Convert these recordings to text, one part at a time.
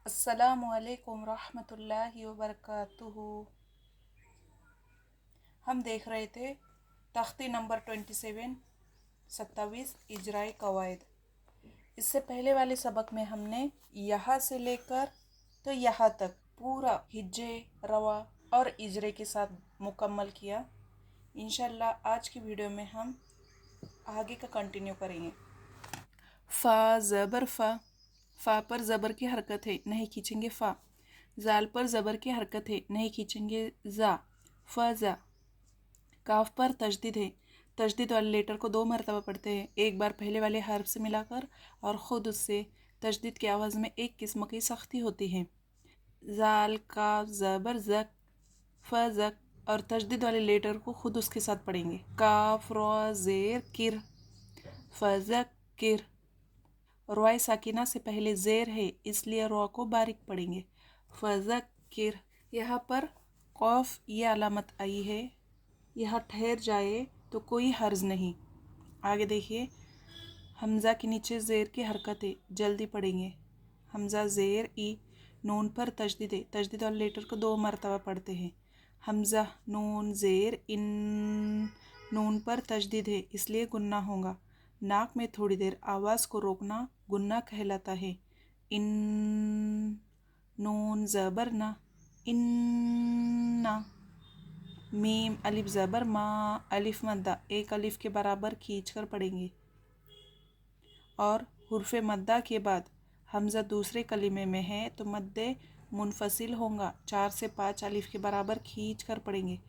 अस्सलामु अलैकुम रहमतुल्लाहि व बरकातुहू। हम देख रहे थे तख्ती नंबर 27 इजराई कवायद। इससे पहले वाले सबक में हमने यहाँ से लेकर तो यहाँ तक पूरा हिज्जे रवा और इजरे के साथ मुकम्मल किया। इंशाल्लाह आज की वीडियो में हम आगे का कंटिन्यू करेंगे। फ़ा ज़बर फ़ा पर ज़बर की हरकत है, नहीं खींचेंगे फ़ा। ज़ाल पर ज़बर की हरकत है, नहीं खींचेंगे ज़ा, फ़ज़ा। काफ पर तशदीद है, तशदीद वाले लेटर को 2 मरतबा पढ़ते हैं, एक बार पहले वाले हर्फ से मिलाकर और ख़ुद उससे। तशदीद की आवाज़ में एक किस्म की सख्ती होती है। ज़ाल काफ ज़बर ज़क फ़ज़क और तशदीद वाले लेटर को खुद उसके साथ पढ़ेंगे। काफ रा ज़ेर किर फ़ज़क किर। रॉय साकिना से पहले ज़ेर है इसलिए रॉ को बारीक पढ़ेंगे। फ़ज़क्किर। यहाँ पर कौफ ये अलामत आई है, यहाँ ठहर जाए तो कोई हर्ज नहीं। आगे देखिए, हमज़ा के नीचे ज़ेर की हरकत है, जल्दी पढ़ेंगे। हमज़ा ज़ेर ई। नून पर तशदीद है, तशदीद वाले लेटर को 2 मरतबा पढ़ते हैं। हमज़ा नून ज़ेर इन। नून पर तशदीद है इसलिए गुन्ना होगा। नाक में थोड़ी देर आवाज़ को रोकना गुन्ना कहलाता है। इन। नून ज़बर ना इन्ना। मीम अलिफ ज़बर मा अलिफ मद्दा एक अलिफ के बराबर खींच कर पढ़ेंगे और हुर्फ़े मद्दा के बाद हमज़ा दूसरे कलिमे में है तो मद्दे मुनफसिल होगा, 4 से 5 अलिफ के बराबर खींच कर पढ़ेंगे।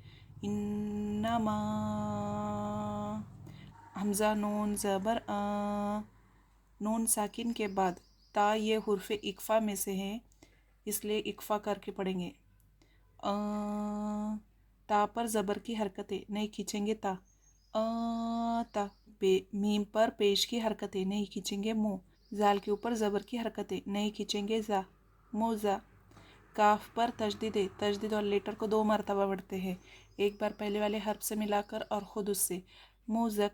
इन्नमा। हमज़ा नून ज़बर नून साकिन के बाद ता ये हुर्फ़े इक्फ़ा में से हैं इसलिए इक्फ़ा करके पढ़ेंगे। ता पर ज़बर की हरकतें, नहीं खींचेंगे ता। ता। मीम पर पेश की हरकतें, नहीं खींचेंगे मुँह। ज़ाल के ऊपर ज़बर की हरकतें, नहीं खींचेंगे ज़ा, मुज़ा। काफ पर तशदीद है, तशदीद और लेटर को 2 मरतबा पढ़ते हैं, एक बार पहले वाले हर्फ से मिलाकर और ख़ुद उससे। मुज़क।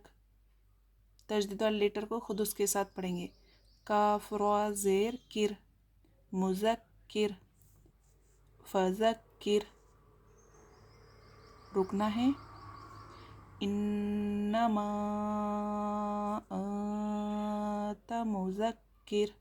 तशदीद वाले लेटर को खुद उसके साथ पढ़ेंगे। काफ रा ज़ेर किर मुज़क्किर फ़ज़क्किर। रुकना है। इन्नमा अंता मुज़क्किर।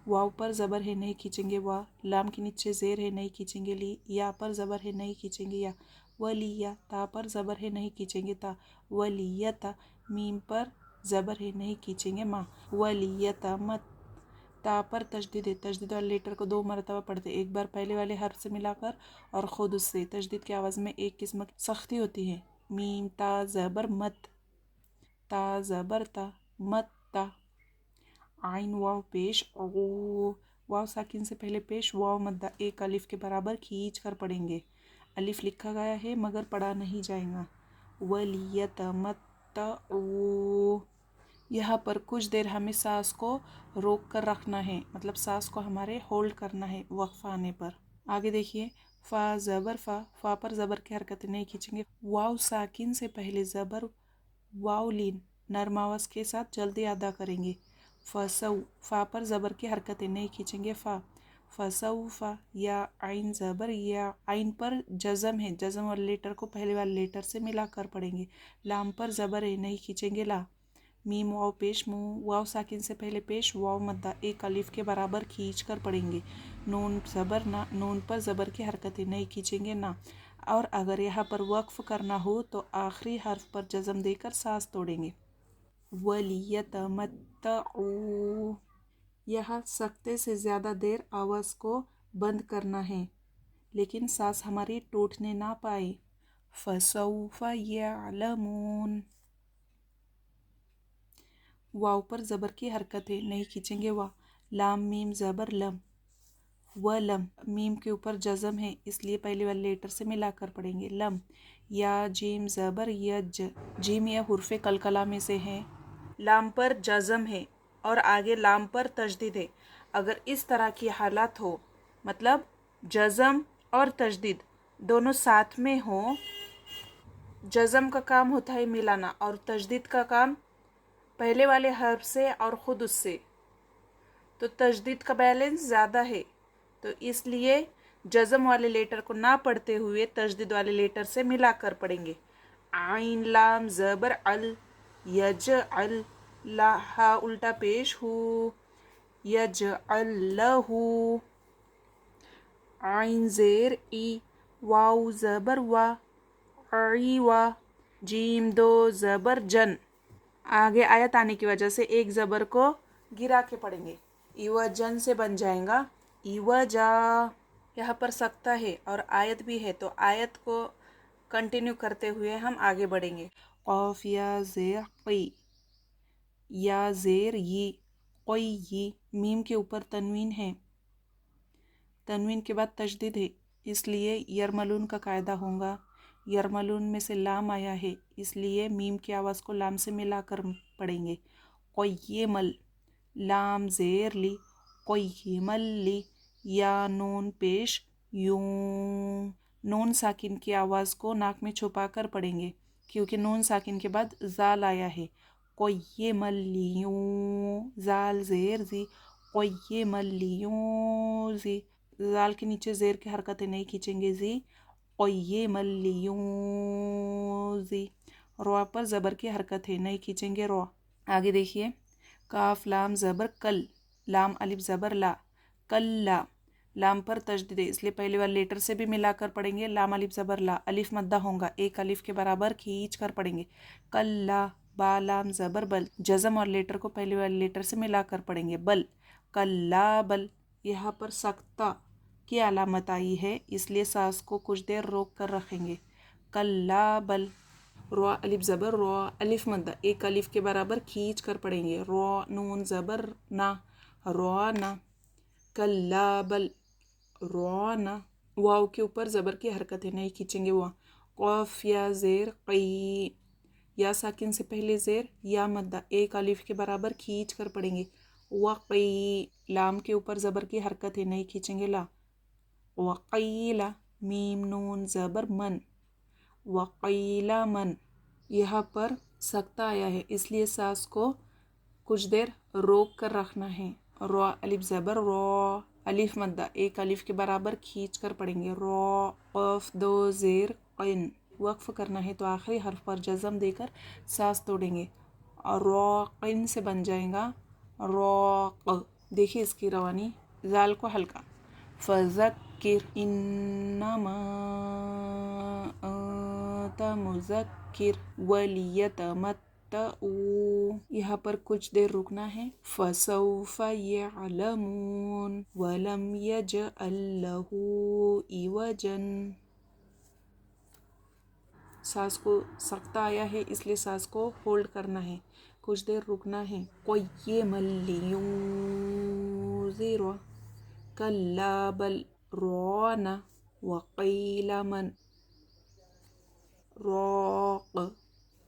वाव पर ज़बर है, नहीं खींचेंगे वा। लाम के नीचे ज़ेर है, नहीं खींचेंगे ली। या पर ज़बर है, नहीं खींचेंगे या। वलिया। ता पर ज़बर है, नहीं खींचेंगे ता। वलियता। मीम पर ज़बर है, नहीं खींचेंगे माँ। वलियता मत। ता पर तशदीद है, तशदीद वाले लेटर को 2 मरतबा पढ़ते, एक बार पहले वाले हर्फ से मिलाकर और ख़ुद उससे। तशदीद की आवाज़ में एक किस्म की सख्ती होती है। मीम ता ज़बर मत ता ज़बर ता मत ता। आइन वाव पेश ओ। वाव साकिन से पहले पेश वाव मद्दा एक अलिफ के बराबर खींच कर पढ़ेंगे। अलिफ लिखा गया है मगर पढ़ा नहीं जाएगा। वलियतमत्तऊ। यहाँ पर कुछ देर हमें सांस को रोक कर रखना है, मतलब सांस को हमारे होल्ड करना है वक्फा आने पर। आगे देखिए, फ़ा ज़बर फ़ा पर ज़बर की हरकतें, नहीं खींचेंगे। वाव साकिन से पहले ज़बर वाव लीन नरम आवाज़ के साथ जल्दी अदा करेंगे। फ़सऊ। फ़ा पर ज़बर की हरकतें, नहीं खींचेंगे फ़ा। फ़सऊफ़ा। या आइन ज़बर या। आइन पर जज़म है, जज़म वाले लेटर को पहले वाले लेटर से मिलाकर पढ़ेंगे। लाम पर ज़बर है, नहीं खींचेंगे ला। मीम वाव पेश मुँह। वाव साकिन से पहले पेश वाव मद्दा एक अलिफ के बराबर खींच कर पढ़ेंगे। नून ज़बर ना। नून पर ज़बर की हरकतें, नहीं खींचेंगे ना। और अगर यहाँ पर वक्फ करना हो तो आखिरी हर्फ पर जज़म देकर सांस तोड़ेंगे। वलियतमत्तऊ। यहाँ सख्ते से ज़्यादा देर आवाज़ को बंद करना है लेकिन सांस हमारी टूटने ना पाए। फसौफ यअलमून। वाव पर ज़बर की हरकत है, नहीं खींचेंगे वा। लाम मीम ज़बर लम व लम। मीम के ऊपर जज़म है इसलिए पहले वाले लेटर से मिलाकर पढ़ेंगे लम। या जीम ज़बर यज। जीम या हुर्फ़े कलकला में से है। लाम पर जज़म है और आगे लाम पर तशदीद है। अगर इस तरह की हालत हो, मतलब जज़म और तशदीद दोनों साथ में हो, जज़म का काम होता है मिलाना और तशदीद का काम पहले वाले हर्फ से और ख़ुद उससे। तो तो तजदीद का बैलेंस ज़्यादा है, तो इसलिए जज़म वाले लेटर को ना पढ़ते हुए तजदीद वाले लेटर से मिलाकर पढ़ेंगे। आइन लाम ज़बर अल, यज अल, ला हा उल्टा पेश हु, यज अल्लहु। आइन ज़ेर ई, वाउ ज़बर वा, आई वा। जीम दो ज़बर जन। आगे आयत आने की वजह से एक ज़बर को गिरा के पढ़ेंगे, इवजन से बन जाएगा इवजा। यहाँ पर सकता है और आयत भी है, तो आयत को कंटिन्यू करते हुए हम आगे बढ़ेंगे। क़ाफ या ज़ेर क़ी, या ज़ेर ये, क़ोई ये। मीम के ऊपर तनवीन है, तनवीन के बाद तशदीद है, इसलिए यरमलून का कायदा होगा। यरमलून में से लाम आया है, इसलिए मीम की आवाज़ को लाम से मिलाकर पढ़ेंगे। क़य्यिमल, लाम ज़ेर ली, क़य्यिमल ली। या नून पेश यूं। नून साकिन की आवाज़ को नाक में छुपा कर पढ़ेंगे, क्योंकि नून साकिन के बाद ज़ाल आया है। क़य्यिमल लियूं, ज़ाल ज़ेर ज़ी, क़य्यिमल लियूं ज़ी। ज़ाल के नीचे ज़ेर की हरकतें नहीं खींचेंगे, ज़ी। क़य्यिमल लियूं ज़ी। रॉ पर ज़बर की हरकत है, नहीं खींचेंगे रॉ। आगे देखिए, काफ लाम ज़बर कल, लाम अलिफ ज़बर ला, कल्ला। लाम पर तशदीद है, इसलिए पहले वाले लेटर से भी मिलाकर पढ़ेंगे। लाम अलिफ ज़बर ला, अलिफ मद्दा होगा, एक अलिफ के बराबर खींच कर पढ़ेंगे। कल्ला, बा लाम ज़बर बल, जज़म और लेटर को पहले वाले लेटर से मिलाकर पढ़ेंगे। बल, कल्ला बल। यहाँ पर सख्ता की अलामत आई है, इसलिए सांस को कुछ देर रोक कर रखेंगे। कल्ला बल। रॉ अलिफ ज़बर रॉ, अलिफ मद्दा, एक अलिफ के बराबर खींच कर पढ़ेंगे। रॉ नून ज़बर ना, रॉ ना। कल्ला बल, रॉ ना। वाव के ऊपर ज़बर की हरकत है, नहीं खींचेंगे वाव। क़ाफ या ज़ेर क़ी, या साकिन से पहले ज़ेर, या मद्दा, एक अलिफ के बराबर खींच कर पढ़ेंगे। वक़ी, लाम के ऊपर ज़बर की हरकत है, नहीं खींचेंगे ला। वक़ीला, मीम नून ज़बर मन, वक़ीला मन। यहाँ पर सख्ता आया है, इसलिए सांस को कुछ देर रोक कर रखना है। रॉ अलिफ ज़बर रॉ, अलिफ मद्दा, एक अलिफ के बराबर खींच कर पढ़ेंगे। रॉ क़ाफ दो ज़ेर क़िन। वक्फ करना है तो आखिरी हर्फ पर जज़म देकर सांस तोड़ेंगे और रॉ क़िन से बन जाएगा रॉ। देखिए इसकी रवानी, ज़ाल को हल्का। फ़ज़क्किर इन्नमा अंत मुज़क्किर वलियतमत्तऊ। यहाँ पर कुछ देर रुकना है। फ़सौफ़ यअलमून वलम यजअल लहू इवजन। सांस को सख्ता आया है, इसलिए सांस को होल्ड करना है, कुछ देर रुकना है। क़य्यिमल लियूंज़िरा, कल्ला बल रॉना, वक़ीला मन रॉक़।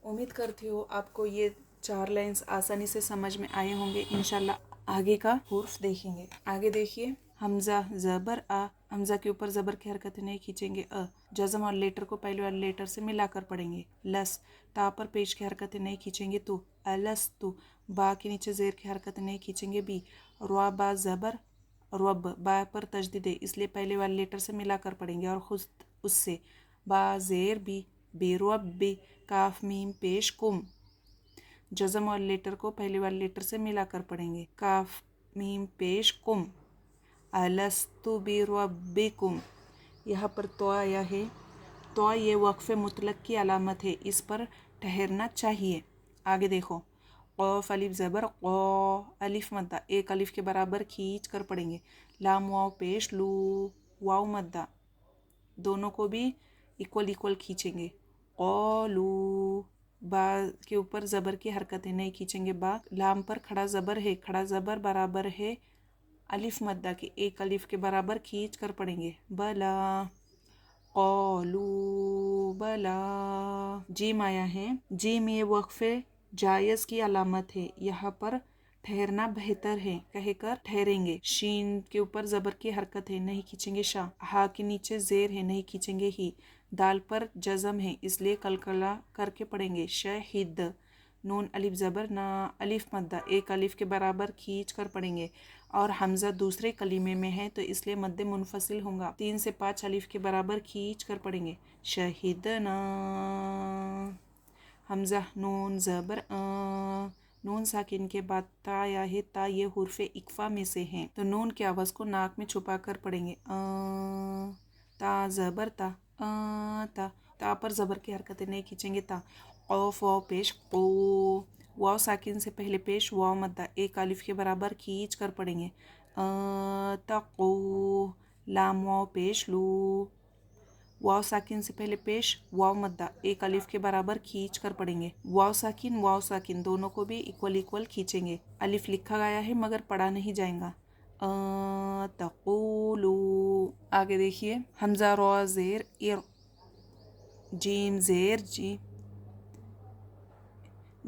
उम्मीद करती हूँ आपको ये 4 लाइन्स आसानी से समझ में आए होंगे। इंशाल्लाह आगे का हुर्फ देखेंगे। आगे देखिए, हमज़ा ज़बर आ, हमज़ा के ऊपर ज़बर की हरकतें नहीं खींचेंगे। जज़म और लेटर को पहले वाले लेटर से मिलाकर पढ़ेंगे। लस, ता पर पेश की हरकतें नहीं खींचेंगे। तू, अलस तू, बा के नीचे ज़ेर की हरकतें नहीं खींचेंगे। बी, रवा बा ज़बर रब, बा पर तजदीद है, इसलिए पहले वाले लेटर से मिलाकर पढ़ेंगे और खुद उससे। बा ज़ेर बी, बेरब बे। काफ मीम पेश कुम, जज़म और लेटर को पहले वाले लेटर से मिलाकर पढ़ेंगे। काफ मीम पेश कुम, अलस्तु बिरब्बिकुम। यहाँ पर तो आया है, तो ये वक्फ़े मुतलक की अलामत है, इस पर ठहरना चाहिए। आगे देखो, क़ाफ अलिफ ज़बर क़ा, अलिफ मद्दा, एक अलिफ के बराबर खींच कर पढ़ेंगे। लाम वाव पेश लू, वाव मद्दा, दोनों को भी इक्वल खींचेंगे। क़ालू, बा के ऊपर ज़बर की हरकतें नहीं खींचेंगे। बा, लाम पर खड़ा ज़बर है, खड़ा ज़बर बराबर है अलिफ मद्दा के, एक अलिफ के बराबर खींच कर पढ़ेंगे। बला, क़ालू बला। जीम आया है, जीम ये वक्फ़े जायज़ की अलामत है, यहाँ पर ठहरना बेहतर है कहकर ठहरेंगे। शीन के ऊपर ज़बर की हरकत है, नहीं खींचेंगे शा। हा के नीचे ज़ेर है, नहीं खींचेंगे ही। दाल पर जज़म है, इसलिए कलकला करके पढ़ेंगे। शहीद, नून अलिफ ज़बर ना, अलिफ मद्दा, एक अलिफ के बराबर खींच कर पढ़ेंगे। اور حمزہ دوسرے کلمے میں ہے تو اس لیے مد منفصل ہوگا. 3 سے 5 الف کے برابر کھینچ کر پڑھیں گے. شہیدنا. حمزہ نون زبر نون ساکن کے بعد تا یا ہے. تا یہ حروف اقفا میں سے ہیں تو نون کی آواز کو ناک میں چھپا کر پڑھیں گے. تا زبر تا. تا. تا پر زبر کی حرکتیں نہیں کھینچیں گے. تا. قوف واو پیش قو. واو ساکن سے پہلے پیش واو مدہ ایک الف کے برابر کھینچ کر پڑھیں گے. تقو. لام واو پیش لو. واو ساکن سے پہلے پیش واو مدہ ایک الف کے برابر کھینچ کر پڑھیں گے. واو ساکن دونوں کو بھی ایکول کھینچیں گے. الف لکھا گیا ہے مگر پڑھا نہیں جائے گا. تقولو. آگے دیکھیے. حمزہ رو زیر ایر. جیم زیر جی.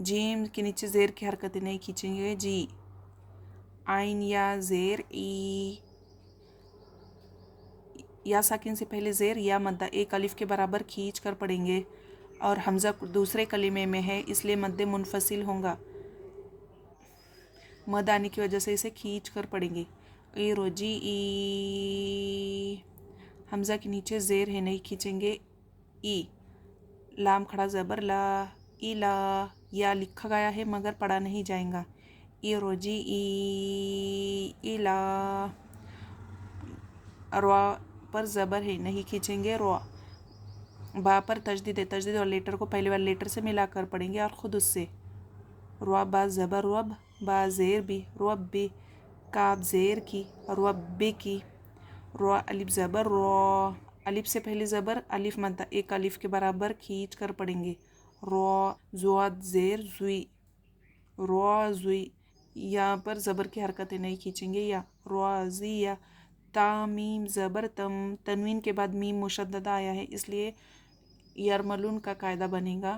جیم کے نیچے زیر کی حرکتیں نہیں کھینچیں گے. جی. عین یا زیر ای. یا ساکن سے پہلے زیر یا مدہ ایک الف کے برابر کھینچ کر پڑھیں گے اور حمزہ دوسرے کلمے میں ہے اس لیے مد منفصل ہوگا. مد آنے کی وجہ سے اسے کھینچ کر پڑھیں گے. ایرو جی ای. حمزہ کے نیچے زیر ہے نہیں کھینچیں گے. ای. لام کھڑا زبر لا. ای لا. یا لکھا گیا ہے مگر پڑھا نہیں جائے گا. ایرو جی ای. ای لا. روا پر زبر ہے نہیں کھینچیں گے. روا. با پر تشدید ہے. تشدید اور لیٹر کو پہلے والے لیٹر سے ملا کر پڑھیں گے اور خود اس سے. روا با زبر رب. با زیر بھی. رب بھی. کاب زیر کی. رب کی. روا الف زبر رو. الف سے پہلے زبر الف مدہ ایک الف کے برابر کھینچ کر پڑھیں گے. رو. زواد زیر زوی. رو زوی. یہاں پر زبر کی حرکتیں نہیں کھینچیں گے. یا رو زی یا. تا میم زبر تم. تنوین کے بعد میم مشددہ آیا ہے اس لیے یرملون کا قاعدہ بنے گا.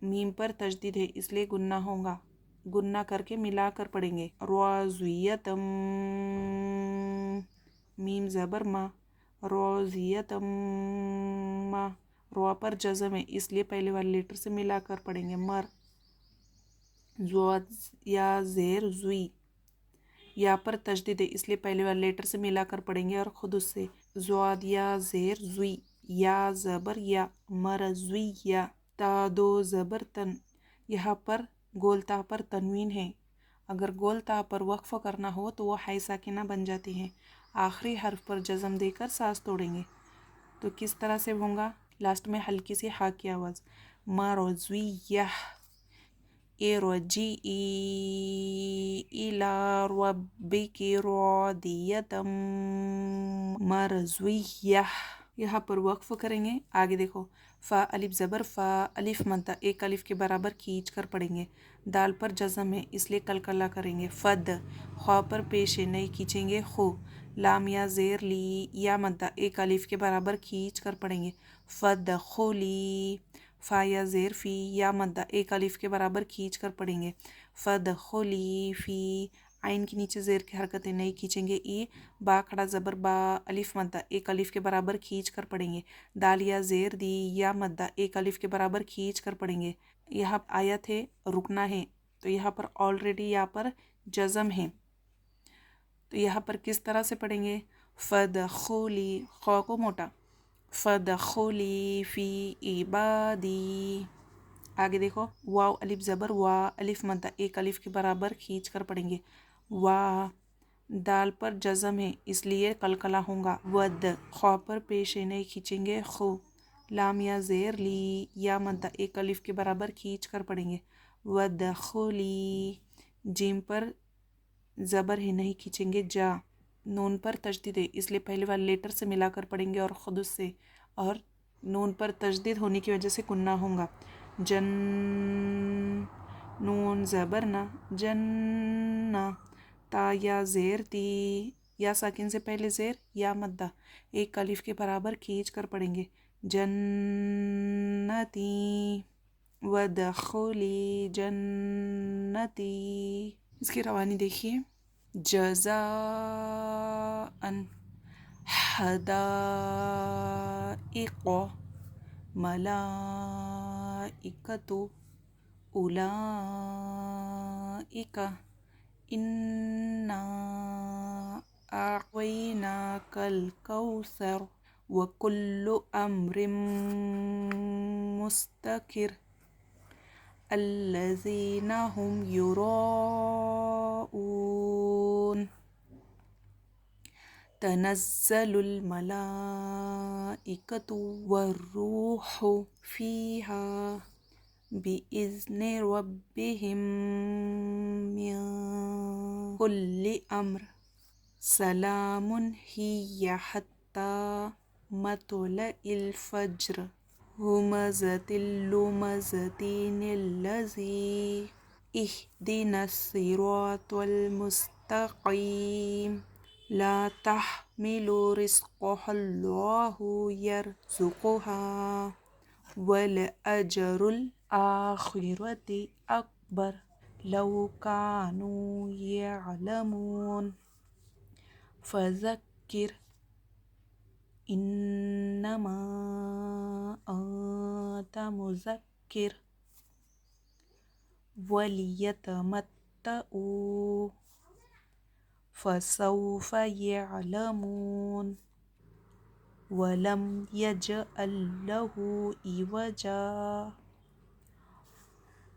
میم پر تشدید ہے اس لیے گنہ ہوگا. گنہ کر کے ملا کر پڑھیں گے. روزیتم. میم زبر ما. روزیتم ما. روا پر جزم ہے اس لیے پہلے والے لیٹر سے ملا کر پڑھیں گے. مر. زواد یا زیر زوی. یا پر تشدید ہے اس لیے پہلے والے لیٹر سے ملا کر پڑھیں گے اور خود اس سے. زواد یا زیر زوی. یا زبر یا. مرزوی یا. تا دو زبر تن. یہاں پر گول تا پر تنوین ہے. اگر گول تا پر وقف کرنا ہو تو وہ ہائی ساکنہ بن جاتی ہیں. آخری حرف پر جزم دے کر سانس توڑیں گے. تو کس طرح سے ہوگا؟ لاسٹ میں ہلکی سی ہا کی آواز. مرزوی یا. ارجعی الی ربک راضیۃ مرضیہ. یہاں پر وقف کریں گے. آگے دیکھو. فا الف زبر فا. الف مدہ ایک الف کے برابر کھینچ کر پڑھیں گے. دال پر جزم ہے اس لیے کلکلا کریں گے. فد. خوا پر پیش ہے نہیں کھینچیں گے. خو. لام یا زیر لی. یا مدہ ایک الف کے برابر کھینچ کر پڑھیں گے. فد خولی. فا یا زیر فی. یا مدہ ایک الف کے برابر کھینچ کر پڑھیں گے. فد خولی فی. عین کے نیچے زیر کی حرکتیں نہیں کھینچیں گے. ای. با کھڑا زبر با. الف مدہ ایک الف کے برابر کھینچ کر پڑھیں گے. دال یا زیر دی. یا مدہ ایک الف کے برابر کھینچ کر پڑھیں گے. یہاں آیت ہے رکنا ہے تو یہاں پر آلریڈی یہاں پر جزم ہے تو یہاں پر کس طرح سے پڑھیں گے. فد خولی. خو کو موٹا. فدخلی فی عبادی. آگے دیکھو. واو الف زبر وا. الف مدہ ایک الف کے برابر کھینچ کر پڑھیں گے. وا. دال پر جزم ہے اس لیے قلقلہ ہوگا. ود. خوا پر پیش ہے نہیں کھینچیں گے. خو. لام یا زیر لی. یا مدہ ایک الف کے برابر کھینچ کر پڑھیں گے. ودخلی. جیم پر زبر ہے نہیں کھینچیں گے. جا. نون پر تشدید ہے اس لیے پہلے والے لیٹر سے ملا کر پڑھیں گے اور خود اس سے. اور نون پر تشدید ہونے کی وجہ سے کنہ ہوگا. جن. نون زبر نا. جنہ. تا یا زیر تی. یا ساکن سے پہلے زیر یا مدہ ایک الف کے برابر کھینچ کر پڑھیں گے. جنتی. ودخلی جنتی. اس کی روانی دیکھیے. جزاء حدائق ملائکۃ اولئک إنا أعطيناك الكوثر وكل أمر مستقر الذين هم يراءون تنزل الملائكة والروح فيها بإذن ربهم من كل أمر سلام هي حتى مطلع الفجر همزة اللمزة الذي اهدنا الصراط المستقيم لا تحمل رزقها الله يرزقها ولأجر الآخرة أكبر لو كانوا يعلمون فذكر إنما أنت مذكر وليتمتعوا فسوف يعلمون ولم يجعل له عوجا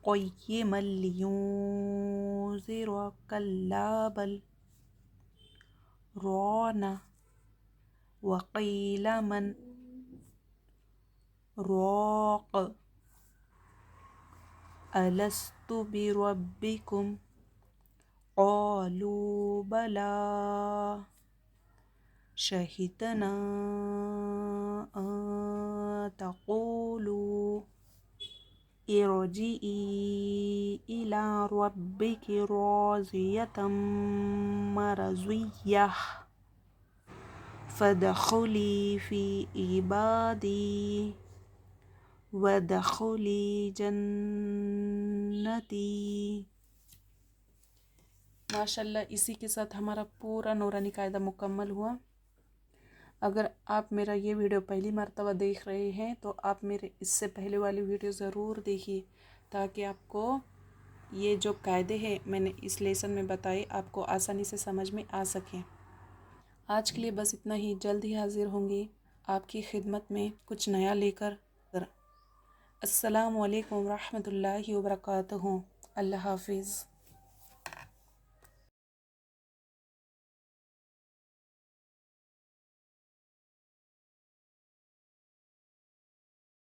قيما لينذر كلا بل ران وقيل من راق ألست بربكم قالوا بلى شهدنا أن تقولوا ارجعي إلى ربك راضية مرضية فادخلي في عبادي وادخلي جنتی۔ ماشاءاللہ اسی کے ساتھ ہمارا پورا نورانی قاعدہ مکمل ہوا۔ اگر آپ میرا یہ ویڈیو پہلی مرتبہ دیکھ رہے ہیں تو آپ میرے اس سے پہلے والی ویڈیو ضرور دیکھیے تاکہ آپ کو یہ جو قاعدے ہیں میں نے اس لیسن میں بتائے آپ کو آسانی سے سمجھ میں آ سکیں۔ آج کے لیے بس اتنا ہی، جلد ہی حاضر ہوں گی آپ کی خدمت میں کچھ نیا لے کر۔ السلام علیکم ورحمۃ اللہ وبرکاتہ۔ اللہ حافظ۔